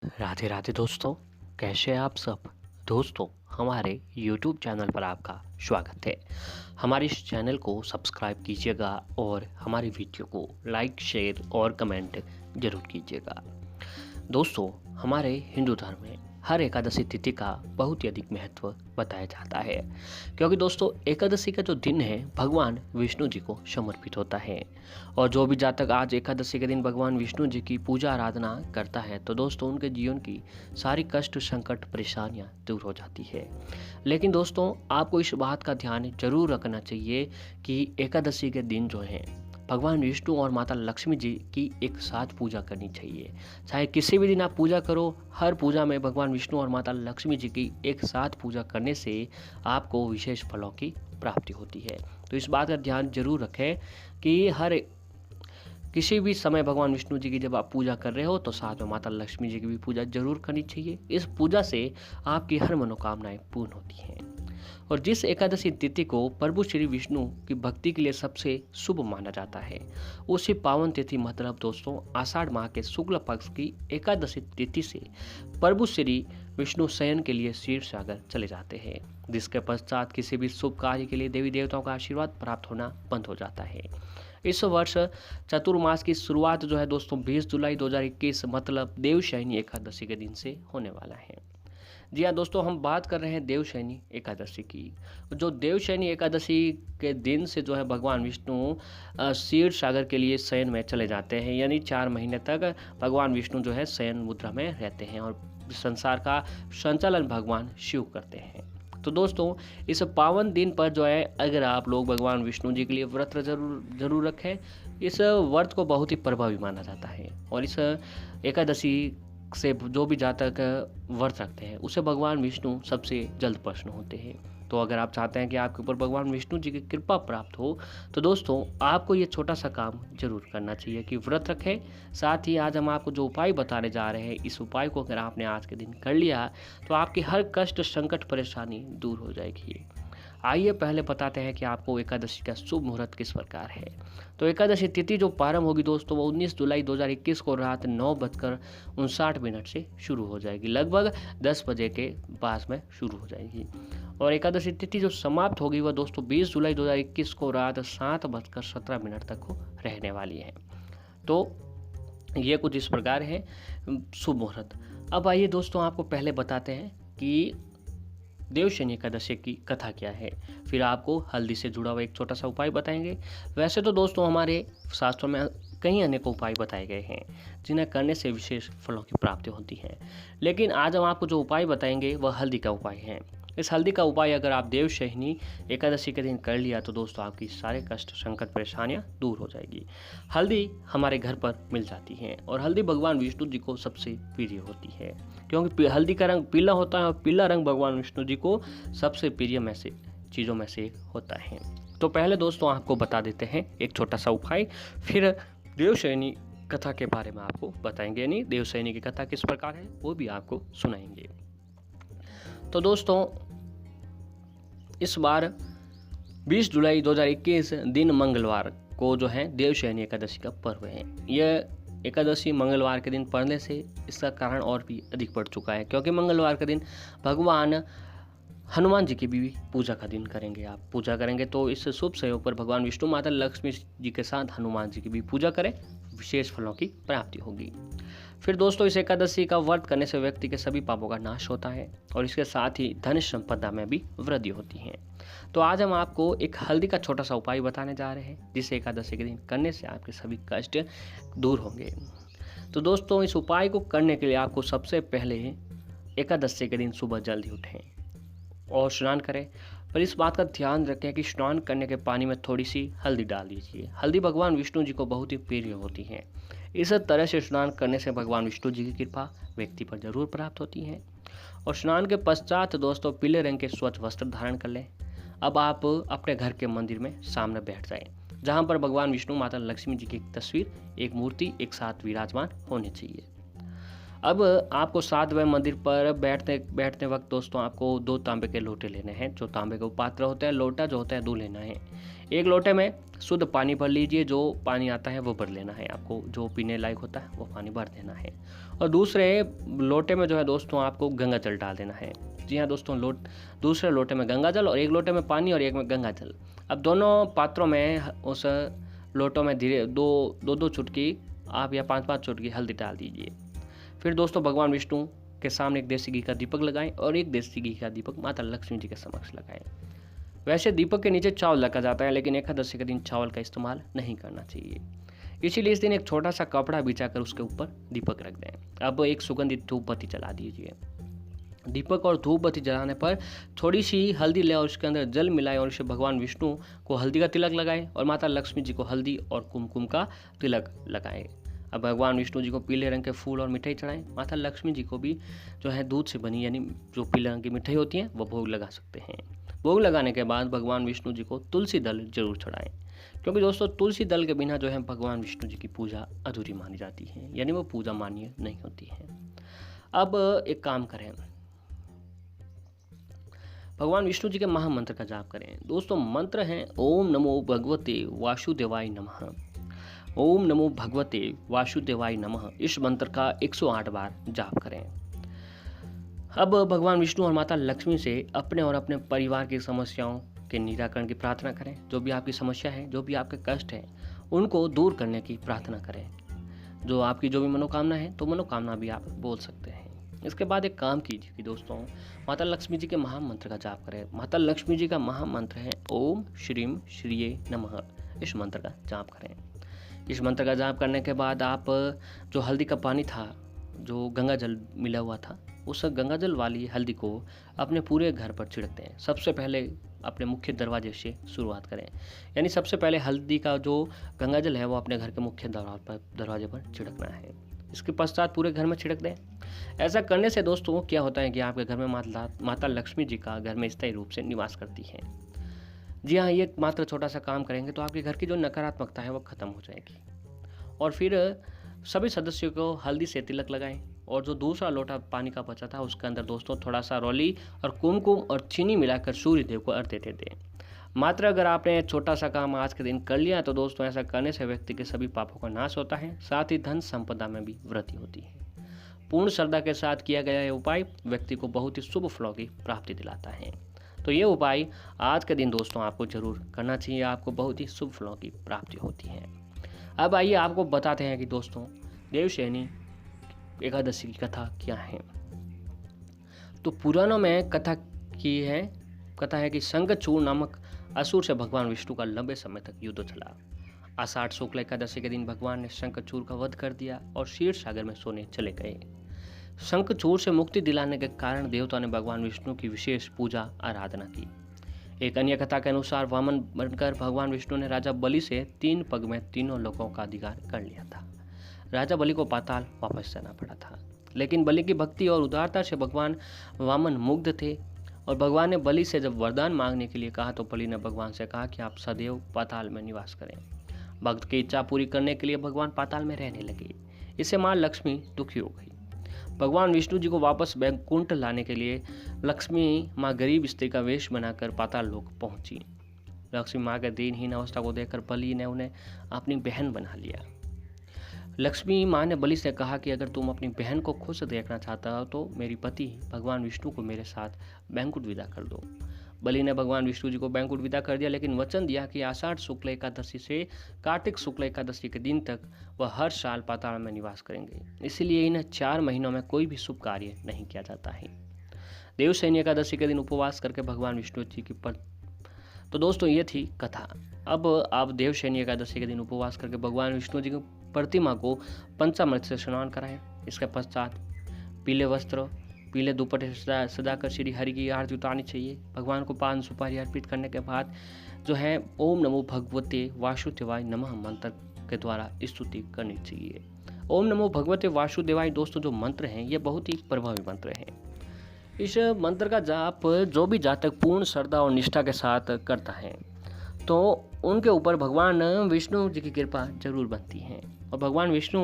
राधे राधे दोस्तों, कैसे हैं आप सब। दोस्तों, हमारे YouTube चैनल पर आपका स्वागत है। हमारे इस चैनल को सब्सक्राइब कीजिएगा और हमारी वीडियो को लाइक, शेयर और कमेंट ज़रूर कीजिएगा। दोस्तों, हमारे हिंदू धर्म में हर एकादशी तिथि का बहुत ही अधिक महत्व बताया जाता है, क्योंकि दोस्तों एकादशी का जो दिन है भगवान विष्णु जी को समर्पित होता है। और जो भी जातक आज एकादशी के दिन भगवान विष्णु जी की पूजा आराधना करता है तो दोस्तों उनके जीवन की सारी कष्ट, संकट, परेशानियां दूर हो जाती है। लेकिन दोस्तों आपको इस बात का ध्यान जरूर रखना चाहिए कि एकादशी के दिन जो है भगवान विष्णु और माता लक्ष्मी जी की एक साथ पूजा करनी चाहिए। चाहे किसी भी दिन आप पूजा करो, हर पूजा में भगवान विष्णु और माता लक्ष्मी जी की एक साथ पूजा करने से आपको विशेष फलों की प्राप्ति होती है। तो इस बात का ध्यान जरूर रखें कि हर किसी भी समय भगवान विष्णु जी की जब आप पूजा कर रहे हो तो साथ में माता लक्ष्मी जी की भी पूजा जरूर करनी चाहिए। इस पूजा से आपकी हर मनोकामनाएं पूर्ण होती हैं। और जिस एकादशी तिथि को प्रभु श्री विष्णु की भक्ति के लिए सबसे शुभ माना जाता है, उसी पावन तिथि मतलब दोस्तों आषाढ़ माह के शुक्ल पक्ष की एकादशी तिथि से प्रभु श्री विष्णु शयन के लिए क्षीर सागर चले जाते हैं, जिसके पश्चात किसी भी शुभ कार्य के लिए देवी देवताओं का आशीर्वाद प्राप्त होना बंद हो जाता है। इस वर्ष चतुर्मास की शुरुआत जो है दोस्तों 20 जुलाई 2021 मतलब देवशयनी एकादशी के दिन से होने वाला है। जी हाँ दोस्तों, हम बात कर रहे हैं देवशयनी एकादशी की। जो देवशयनी एकादशी के दिन से जो है भगवान विष्णु क्षीर सागर के लिए शयन में चले जाते हैं, यानी 4 महीने तक भगवान विष्णु जो है शयन मुद्रा में रहते हैं और संसार का संचालन भगवान शिव करते हैं। तो दोस्तों इस पावन दिन पर जो है अगर आप लोग भगवान विष्णु जी के लिए व्रत जरूर रखें। इस व्रत को बहुत ही प्रभावी माना जाता है और इस एकादशी से जो भी जातक व्रत रखते हैं उसे भगवान विष्णु सबसे जल्द प्रसन्न होते हैं। तो अगर आप चाहते हैं कि आपके ऊपर भगवान विष्णु जी की कृपा प्राप्त हो तो दोस्तों आपको ये छोटा सा काम जरूर करना चाहिए कि व्रत रखें। साथ ही आज हम आपको जो उपाय बताने जा रहे हैं, इस उपाय को अगर आपने आज के दिन कर लिया तो आपकी हर कष्ट, संकट, परेशानी दूर हो जाएगी। आइए पहले बताते हैं कि आपको एकादशी का शुभ मुहूर्त किस प्रकार है। तो एकादशी तिथि जो प्रारंभ होगी दोस्तों वो 19 जुलाई 2021 को रात 9:59 से शुरू हो जाएगी, लगभग 10 बजे के पास में शुरू हो जाएगी। और एकादशी तिथि जो समाप्त होगी वह दोस्तों 20 जुलाई 2021 को रात 7:17 तक को रहने वाली है। तो ये कुछ इस प्रकार है शुभ मुहूर्त। अब आइए दोस्तों आपको पहले बताते हैं कि देवशयनी एकादशी की कथा क्या है, फिर आपको हल्दी से जुड़ा हुआ एक छोटा सा उपाय बताएंगे। वैसे तो दोस्तों हमारे शास्त्रों में कई अनेक उपाय बताए गए हैं जिन्हें करने से विशेष फलों की प्राप्ति होती है, लेकिन आज हम आपको जो उपाय बताएंगे वह हल्दी का उपाय है। इस हल्दी का उपाय अगर आप देवशयनी एकादशी के दिन कर लिया तो दोस्तों आपकी सारे कष्ट, संकट, परेशानियां दूर हो जाएगी। हल्दी हमारे घर पर मिल जाती है और हल्दी भगवान विष्णु जी को सबसे प्रिय होती है, क्योंकि हल्दी का रंग पीला होता है और पीला रंग भगवान विष्णु जी को सबसे प्रिय में से चीज़ों में से एक होता है। तो पहले दोस्तों आपको बता देते हैं एक छोटा सा उपाय, फिर देवशयनी कथा के बारे में आपको बताएंगे, यानी देवशयनी की कथा किस प्रकार है वो भी आपको सुनाएंगे। तो दोस्तों इस बार 20 जुलाई 2021 दिन मंगलवार को जो है देवशयनी एकादशी का पर्व है। यह एकादशी मंगलवार के दिन पड़ने से इसका कारण और भी अधिक बढ़ चुका है, क्योंकि मंगलवार के दिन भगवान हनुमान जी की भी पूजा का दिन करेंगे। आप पूजा करेंगे तो इस शुभ संयोग पर भगवान विष्णु, माता लक्ष्मी जी के साथ हनुमान जी की भी पूजा करें, विशेष फलों की प्राप्ति होगी। फिर दोस्तों इस एकादशी का व्रत करने से व्यक्ति के सभी पापों का नाश होता है और इसके साथ ही धन संपदा में भी वृद्धि होती है। तो आज हम आपको एक हल्दी का छोटा सा उपाय बताने जा रहे हैं जिसे एकादशी के दिन करने से आपके सभी कष्ट दूर होंगे। तो दोस्तों इस उपाय को करने के लिए आपको सबसे पहले एकादशी के दिन सुबह जल्दी उठें और स्नान करें। पर इस बात का ध्यान रखें कि स्नान करने के पानी में थोड़ी सी हल्दी डाल दीजिए। हल्दी भगवान विष्णु जी को बहुत ही प्रिय होती है। इस तरह से स्नान करने से भगवान विष्णु जी की कृपा व्यक्ति पर जरूर प्राप्त होती है। और स्नान के पश्चात दोस्तों पीले रंग के स्वच्छ वस्त्र धारण कर लें। अब आप अपने घर के मंदिर में सामने बैठ जाएं, जहां पर भगवान विष्णु, माता लक्ष्मी जी की एक तस्वीर, एक मूर्ति एक साथ विराजमान होनी चाहिए। अब आपको सातवें मंदिर पर बैठते बैठते वक्त दोस्तों आपको 2 तांबे के लोटे लेने हैं। जो तांबे का पात्र होता है, लोटा जो होता है 2 लेना है। एक लोटे में शुद्ध पानी भर लीजिए, जो पानी आता है वो भर लेना है आपको, जो पीने लायक होता है वो पानी भर देना है। और दूसरे लोटे में जो है दोस्तों आपको गंगा जल डाल देना है। जी हाँ दोस्तों, दूसरे लोटे में गंगा जल और एक लोटे में पानी और एक में गंगा जल। अब दोनों पात्रों में उस लोटों में धीरे दो चुटकी आप या 5-5 चुटकी हल्दी डाल दीजिए। फिर दोस्तों भगवान विष्णु के सामने एक देसी घी का दीपक लगाएं और एक देसी घी का दीपक माता लक्ष्मी जी के समक्ष लगाएं। वैसे दीपक के नीचे चावल रखा जाता है, लेकिन एकादशी के दिन चावल का इस्तेमाल नहीं करना चाहिए। इसीलिए इस दिन एक छोटा सा कपड़ा बिछाकर उसके ऊपर दीपक रख दें। अब एक सुगंधित धूप बत्ती जला दीजिए। दीपक और धूप बत्ती जलाने पर थोड़ी सी हल्दी ले और उसके अंदर जल मिलाएं और उसे भगवान विष्णु को हल्दी का तिलक लगाएं और माता लक्ष्मी जी को हल्दी और कुमकुम का तिलक लगाएं। अब भगवान विष्णु जी को पीले रंग के फूल और मिठाई चढ़ाएं। माता लक्ष्मी जी को भी जो है दूध से बनी यानी जो पीले रंग की मिठाई होती है वो भोग लगा सकते हैं। भोग लगाने के बाद भगवान विष्णु जी को तुलसी दल जरूर चढ़ाएं, क्योंकि दोस्तों तुलसी दल के बिना जो है भगवान विष्णु जी की पूजा अधूरी मानी जाती है, यानी वो पूजा मान्य नहीं होती है। अब एक काम करें, भगवान विष्णु जी के महामंत्र का जाप करें। दोस्तों मंत्र है ओम नमो भगवते वासुदेवाय नमः। ओम नमो भगवते वासुदेवाय नमः। इस मंत्र का 108 बार जाप करें। अब भगवान विष्णु और माता लक्ष्मी से अपने और अपने परिवार की समस्याओं के निराकरण की प्रार्थना करें। जो भी आपकी समस्या है, जो भी आपके कष्ट है, उनको दूर करने की प्रार्थना करें। जो आपकी जो भी मनोकामना है, तो मनोकामना भी आप बोल सकते हैं। इसके बाद एक काम कीजिए कि दोस्तों माता लक्ष्मी जी के महामंत्र का जाप करें। माता लक्ष्मी जी का महामंत्र है ओम श्रीम श्रीये नमः। इस मंत्र का जाप करें। इस मंत्र का जाप करने के बाद आप जो हल्दी का पानी था, जो गंगा जल मिला हुआ था, उस गंगा जल वाली हल्दी को अपने पूरे घर पर छिड़कते हैं। सबसे पहले अपने मुख्य दरवाजे से शुरुआत करें, यानी सबसे पहले हल्दी का जो गंगा जल है वो अपने घर के मुख्य दरवाजे पर छिड़कना है। इसके पश्चात पूरे घर में छिड़क दें। ऐसा करने से दोस्तों क्या होता है कि आपके घर में माता लक्ष्मी जी का घर में स्थायी रूप से निवास करती है। जी हाँ, ये मात्र छोटा सा काम करेंगे तो आपके घर की जो नकारात्मकता है वो खत्म हो जाएगी। और फिर सभी सदस्यों को हल्दी से तिलक लगाएं और जो दूसरा लोटा पानी का बचा था उसके अंदर दोस्तों थोड़ा सा रोली और कुमकुम और चीनी मिलाकर सूर्य देव को अर्घ्य देते दें। मात्र अगर आपने छोटा सा काम आज के दिन कर लिया तो दोस्तों ऐसा करने से व्यक्ति के सभी पापों का नाश होता है, साथ ही धन संपदा में भी वृद्धि होती है। पूर्ण श्रद्धा के साथ किया गया यह उपाय व्यक्ति को बहुत ही शुभ फलों की प्राप्ति दिलाता है। तो ये उपाय आज के दिन दोस्तों आपको जरूर करना चाहिए, आपको बहुत ही शुभ फलों की प्राप्ति होती है। अब आइए आपको बताते हैं कि दोस्तों देवशयनी एकादशी की कथा क्या है। तो पुराणों में कथा है कि शंखचूड़ नामक असुर से भगवान विष्णु का लंबे समय तक युद्ध चला। आषाढ़ शुक्ल एकादशी के दिन भगवान ने शंखचूड़ का वध कर दिया और क्षीर सागर में सोने चले गए। शंखचूड़ से मुक्ति दिलाने के कारण देवता ने भगवान विष्णु की विशेष पूजा आराधना की। एक अन्य कथा के अनुसार वामन बनकर भगवान विष्णु ने राजा बलि से 3 पग में तीनों लोकों का अधिकार कर लिया था। राजा बलि को पाताल वापस जाना पड़ा था, लेकिन बलि की भक्ति और उदारता से भगवान वामन मुग्ध थे और भगवान ने बलि से जब वरदान मांगने के लिए कहा तो बलि ने भगवान से कहा कि आप सदैव पाताल में निवास करें। भक्त की इच्छा पूरी करने के लिए भगवान पाताल में रहने लगे। इससे माँ लक्ष्मी दुखी हो गई। भगवान विष्णु जी को वापस बैकुंठ लाने के लिए लक्ष्मी माँ गरीब स्त्री का वेश बनाकर पाताल लोक पहुंची। लक्ष्मी माँ के दीनहीन अवस्था को देखकर बलि ने उन्हें अपनी बहन बना लिया। लक्ष्मी माँ ने बलि से कहा कि अगर तुम अपनी बहन को खुश देखना चाहता हो तो मेरी पति भगवान विष्णु को मेरे साथ बैंकुट विदा कर दो। बलि ने भगवान विष्णु जी को बैंकुट विदा कर दिया, लेकिन वचन दिया कि आषाढ़ शुक्ल एकादशी से कार्तिक शुक्ल एकादशी के दिन तक वह हर साल पाताल में निवास करेंगे। इसलिए इन 4 महीनों में कोई भी शुभ कार्य नहीं किया जाता है। देवशयनी एकादशी के दिन उपवास करके भगवान विष्णु जी की तो दोस्तों ये थी कथा। अब आप देवशयनी एकादशी के दिन उपवास करके भगवान विष्णु जी की प्रतिमा को पंचामृत से स्नान कराएं। इसके पश्चात पीले वस्त्र पीले दुपट्टे से सजाकर श्री हरि की आरती उतारनी चाहिए। भगवान को पान सुपारी अर्पित करने के बाद जो है ओम नमो भगवते वासुदेवाय नमः मंत्र के द्वारा स्तुति करनी चाहिए। ओम नमो भगवते वासुदेवाय दोस्तों जो मंत्र हैं ये बहुत ही प्रभावी मंत्र हैं। इस मंत्र का जाप जो भी जातक पूर्ण श्रद्धा और निष्ठा के साथ करता है तो उनके ऊपर भगवान विष्णु जी की कृपा जरूर बनती है। और भगवान विष्णु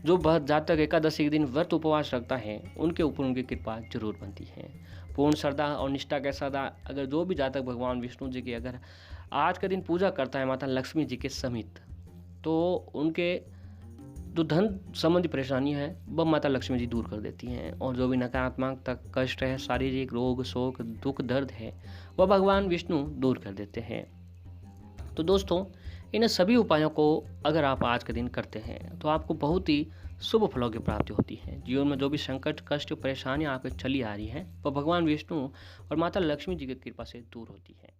जो जातक एकादशी के दिन व्रत उपवास रखता है, उनके ऊपर उनकी कृपा जरूर बनती है। पूर्ण श्रद्धा और निष्ठा के साथ अगर जो भी जातक भगवान विष्णु जी की अगर आज के दिन पूजा करता है माता लक्ष्मी जी के समेत, तो उनके जो धन संबंधी परेशानी है वह माता लक्ष्मी जी दूर कर देती हैं, और जो भी नकारात्मक तक कष्ट है, शारीरिक रोग, शोक, दुख, दर्द है, वह भगवान विष्णु दूर कर देते हैं। तो दोस्तों, इन सभी उपायों को अगर आप आज के दिन करते हैं तो आपको बहुत ही शुभ फलों की प्राप्ति होती है। जीवन में जो भी संकट, कष्ट, परेशानियां आपके चली आ रही हैं, वह भगवान विष्णु और माता लक्ष्मी जी की कृपा से दूर होती है।